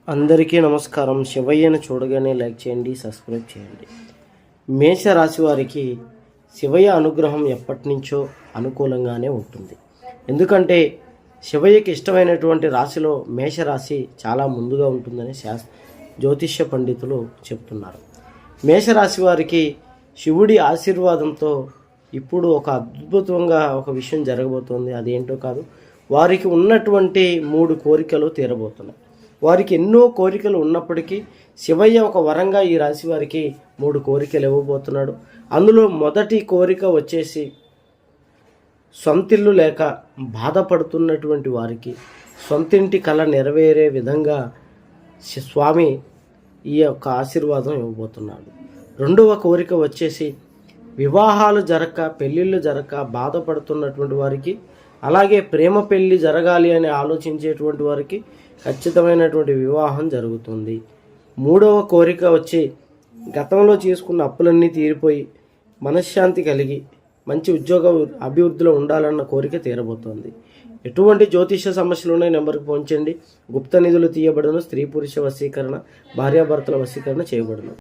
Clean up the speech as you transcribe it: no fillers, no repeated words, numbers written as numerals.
అందరికీ నమస్కారం. శివయ్యను చూడగానే లైక్ చేయండి, సబ్స్క్రైబ్ చేయండి. మేషరాశి వారికి శివయ్య అనుగ్రహం ఎప్పటి నుంచో అనుకూలంగానే ఉంటుంది. ఎందుకంటే శివయ్యకి ఇష్టమైనటువంటి రాశిలో మేషరాశి చాలా ముందుగా ఉంటుందని జ్యోతిష్య పండితులు చెప్తున్నారు. మేషరాశి వారికి శివుడి ఆశీర్వాదంతో ఇప్పుడు ఒక అద్భుతంగా ఒక విషయం జరగబోతోంది. అదేంటో కాదు, వారికి ఉన్నటువంటి 3 కోరికలు తీరబోతున్నాయి. వారికి ఎన్నో కోరికలు ఉన్నప్పటికీ శివయ్య ఒక వరంగా ఈ రాశి వారికి 3 కోరికలు ఇవ్వబోతున్నాడు. అందులో మొదటి కోరిక వచ్చేసి, సొంతిల్లు లేక బాధపడుతున్నటువంటి వారికి సొంతింటి కళ నెరవేరే విధంగా స్వామి ఈ యొక్క ఆశీర్వాదం ఇవ్వబోతున్నాడు. రెండవ కోరిక వచ్చేసి, వివాహాలు జరగక పెళ్ళిళ్ళు జరగక బాధపడుతున్నటువంటి వారికి, అలాగే ప్రేమ పెళ్ళి జరగాలి అని ఆలోచించేటువంటి వారికి ఖచ్చితమైనటువంటి వివాహం జరుగుతుంది. మూడవ కోరిక వచ్చి, గతంలో చేసుకున్న అప్పులన్నీ తీరిపోయి మనశ్శాంతి కలిగి మంచి ఉద్యోగ అభివృద్ధిలో ఉండాలన్న కోరిక తీరబోతోంది. ఎటువంటి జ్యోతిష సమస్యలు ఉన్నాయి నెంబర్కి ఫోన్ చేయండి. గుప్త నిధులు తీయబడును, స్త్రీ పురుష వశీకరణ, భార్యాభర్తల వశీకరణ చేయబడును.